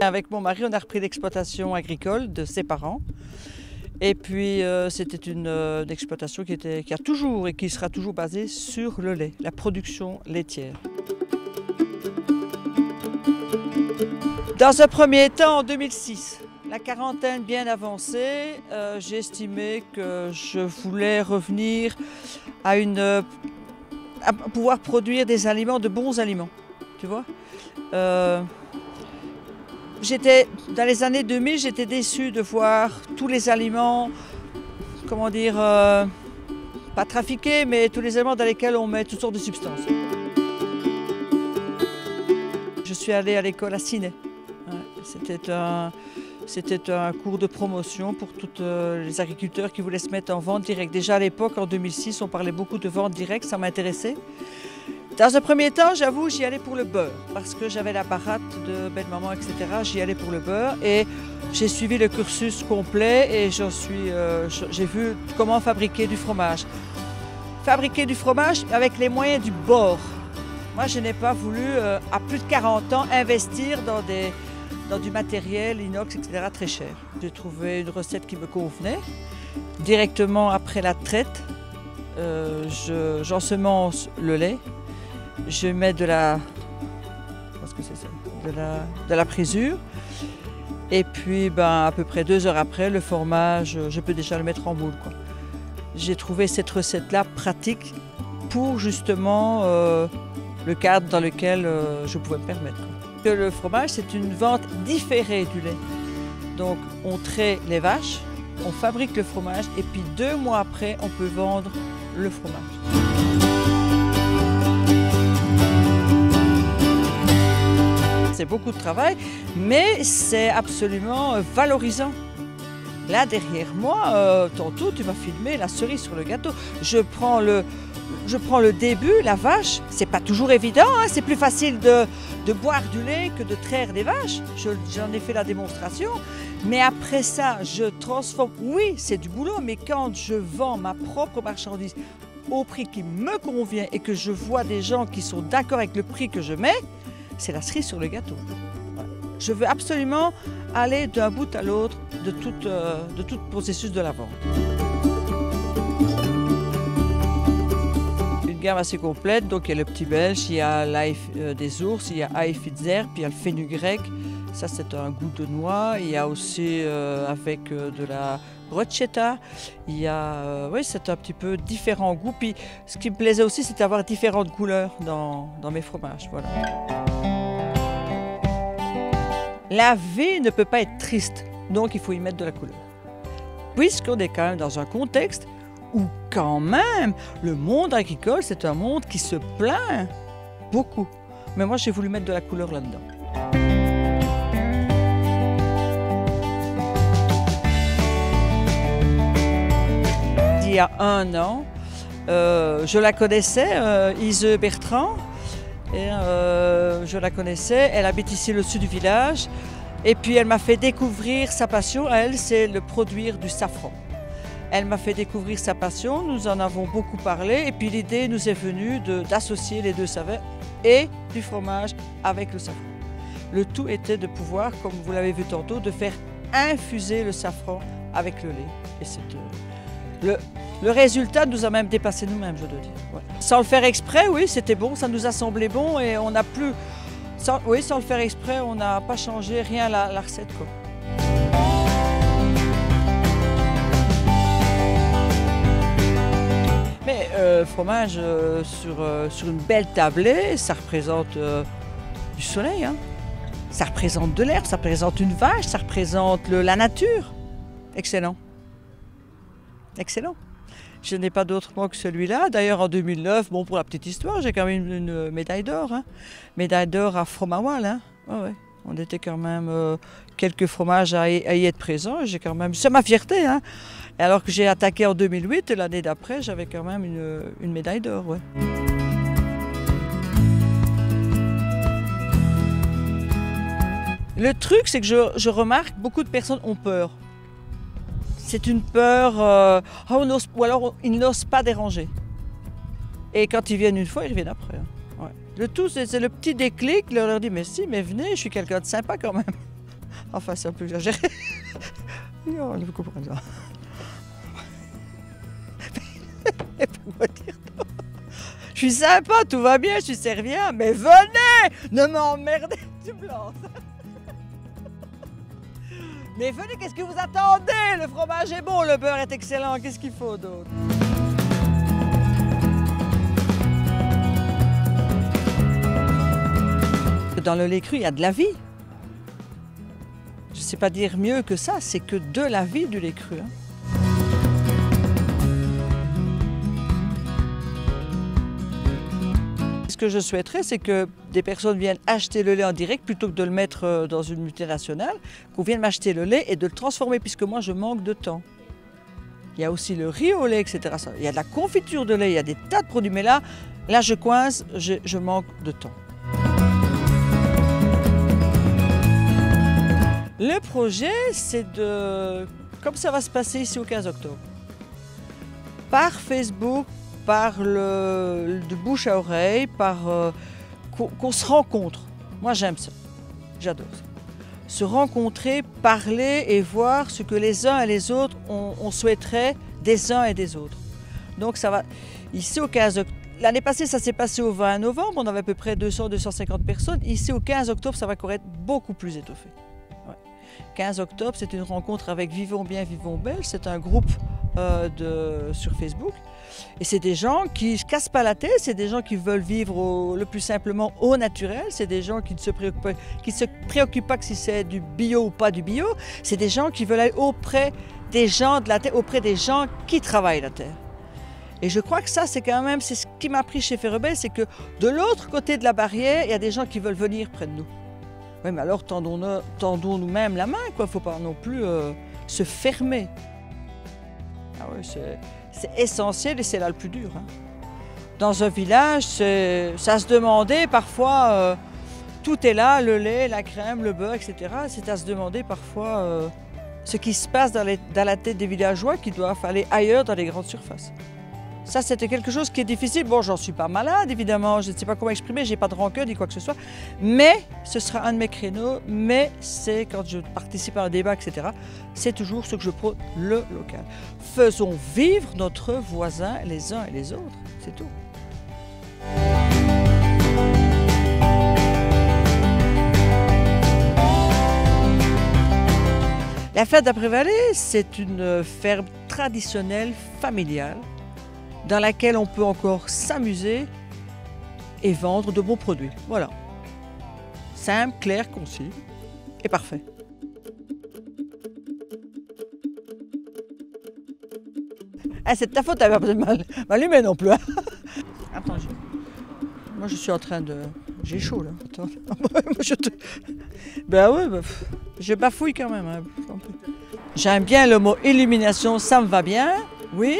Avec mon mari, on a repris l'exploitation agricole de ses parents. Et puis c'était une exploitation qui a toujours et qui sera toujours basée sur le lait, la production laitière. Dans un premier temps, en 2006, la quarantaine bien avancée, j'ai estimé que je voulais revenir à pouvoir produire des aliments, de bons aliments, tu vois. Dans les années 2000, j'étais déçue de voir tous les aliments, comment dire, pas trafiqués, mais tous les aliments dans lesquels on met toutes sortes de substances. Je suis allée à l'école à Ciney. C'était un cours de promotion pour tous les agriculteurs qui voulaient se mettre en vente directe. Déjà à l'époque, en 2006, on parlait beaucoup de vente directe, ça m'intéressait. Dans un premier temps, j'avoue, j'y allais pour le beurre, parce que j'avais la baratte de belle-maman, etc. J'y allais pour le beurre et j'ai suivi le cursus complet et j'ai vu comment fabriquer du fromage. Fabriquer du fromage avec les moyens du bord. Moi, je n'ai pas voulu, à plus de 40 ans, investir dans du matériel inox, etc. très cher. J'ai trouvé une recette qui me convenait. Directement après la traite, j'ensemence le lait. Je mets de la présure et puis à peu près 2 heures après, le fromage, je peux déjà le mettre en moule, quoi. J'ai trouvé cette recette-là pratique pour justement le cadre dans lequel je pouvais me permettre, quoi. Le fromage, c'est une vente différée du lait. Donc on traite les vaches, on fabrique le fromage et puis 2 mois après, on peut vendre le fromage. C'est beaucoup de travail, mais c'est absolument valorisant. Là, derrière moi, tantôt, tu m'as filmé la cerise sur le gâteau. Je prends le début, la vache. C'est pas toujours évident, hein. C'est plus facile de boire du lait que de traire des vaches. J'en ai fait la démonstration. Mais après ça, je transforme. Oui, c'est du boulot, mais quand je vends ma propre marchandise au prix qui me convient et que je vois des gens qui sont d'accord avec le prix que je mets, c'est la cerise sur le gâteau. Je veux absolument aller d'un bout à l'autre de tout processus de la vente. Une gamme assez complète, donc il y a le petit belge, il y a l'ail des ours, il y a ail Pfizer, puis il y a le fenugrec. Ça, c'est un goût de noix. Il y a aussi avec de la bruschetta. Il y a, oui, c'est un petit peu différents goûts. Puis ce qui me plaisait aussi, c'est d'avoir différentes couleurs dans mes fromages. Voilà. La vie ne peut pas être triste, donc il faut y mettre de la couleur. Puisqu'on est quand même dans un contexte où quand même le monde agricole, c'est un monde qui se plaint beaucoup. Mais moi, j'ai voulu mettre de la couleur là-dedans. Il y a 1 an, je la connaissais, Ise Bertrand. Et je la connaissais, elle habite ici au sud du village et puis elle m'a fait découvrir sa passion, à elle c'est le produire du safran. Elle m'a fait découvrir sa passion, nous en avons beaucoup parlé et puis l'idée nous est venue d'associer les 2 saveurs et du fromage avec le safran. Le tout était de pouvoir, comme vous l'avez vu tantôt, de faire infuser le safran avec le lait. Et c'est le résultat nous a même dépassé nous-mêmes, je dois dire. Ouais. Sans le faire exprès, oui, c'était bon, ça nous a semblé bon et on n'a plus... sans le faire exprès, on n'a pas changé rien à la recette, quoi. Mais fromage sur une belle tablée, ça représente du soleil, hein. Ça représente de l'herbe, ça représente une vache, ça représente la nature. Excellent. Excellent. Je n'ai pas d'autre mot que celui-là. D'ailleurs, en 2009, bon, pour la petite histoire, j'ai quand même une médaille d'or. Hein. Médaille d'or à Fromawal. Hein. Ouais. On était quand même quelques fromages à y être présents. C'est ma fierté. Hein. Alors que j'ai attaqué en 2008, et l'année d'après, j'avais quand même une médaille d'or. Ouais. Le truc, c'est que je remarque que beaucoup de personnes ont peur. C'est une peur, ou alors ils n'osent pas déranger. Et quand ils viennent une fois, ils reviennent après. Hein. Ouais. Le tout, c'est le petit déclic, leur dire mais si, mais venez, je suis quelqu'un de sympa quand même. Enfin, c'est un peu exagéré. On vous comprenez ça. Je suis sympa, tout va bien, je suis serviable, mais venez, ne m'emmerdez, tu me lances. Mais venez, qu'est-ce que vous attendez? Le fromage est bon, le beurre est excellent, qu'est-ce qu'il faut d'autre? Dans le lait cru, il y a de la vie. Je ne sais pas dire mieux que ça, c'est que de la vie du lait cru. Ce que je souhaiterais, c'est que des personnes viennent acheter le lait en direct plutôt que de le mettre dans une multinationale, qu'on vienne m'acheter le lait et de le transformer, puisque moi je manque de temps. Il y a aussi le riz au lait, etc. Il y a de la confiture de lait, il y a des tas de produits, mais là je coince, je manque de temps. Le projet, c'est de, comme ça va se passer ici au 15 octobre, par Facebook, par de bouche à oreille, qu'on se rencontre. Moi j'aime ça, j'adore ça. Se rencontrer, parler et voir ce que les uns et les autres on souhaiterait des uns et des autres. Donc ça va, ici au 15 octobre, l'année passée ça s'est passé au 20 novembre, on avait à peu près 200-250 personnes. Ici au 15 octobre ça va encore être beaucoup plus étoffé. 15 octobre, c'est une rencontre avec Vivons Bien, Vivons Belle. C'est un groupe sur Facebook. Et c'est des gens qui ne se cassent pas la tête, c'est des gens qui veulent vivre le plus simplement au naturel. C'est des gens qui ne se préoccupent pas que si c'est du bio ou pas du bio. C'est des gens qui veulent aller auprès des gens de la terre, auprès des gens qui travaillent la terre. Et je crois que ça, c'est quand même, c'est ce qui m'a pris chez Ferrebel, c'est que de l'autre côté de la barrière, il y a des gens qui veulent venir près de nous. Oui, mais alors tendons nous-mêmes la main, quoi. Il ne faut pas non plus se fermer. Ah oui, c'est essentiel et c'est là le plus dur. Dans un village, ça se demandait parfois, tout est là, le lait, la crème, le beurre, etc. C'est à se demander parfois ce qui se passe dans la tête des villageois qui doivent aller ailleurs dans les grandes surfaces. Ça, c'était quelque chose qui est difficile. Bon, j'en suis pas malade, évidemment, je ne sais pas comment exprimer, je n'ai pas de rancœur ni quoi que ce soit. Mais ce sera un de mes créneaux, mais c'est quand je participe à un débat, etc., c'est toujours ce que je prône, le local. Faisons vivre notre voisin les uns et les autres, c'est tout. La ferme d'Après-Vallée, c'est une ferme traditionnelle, familiale, dans laquelle on peut encore s'amuser et vendre de bons produits. Voilà. Simple, clair, concis et parfait. Ah, c'est de ta faute, t'avais pas besoin de m'allumer non plus. Hein. Attends, moi je suis en train de... J'ai chaud là. Attends. Ben ouais, je bafouille quand même. Hein. J'aime bien le mot illumination, ça me va bien. Oui.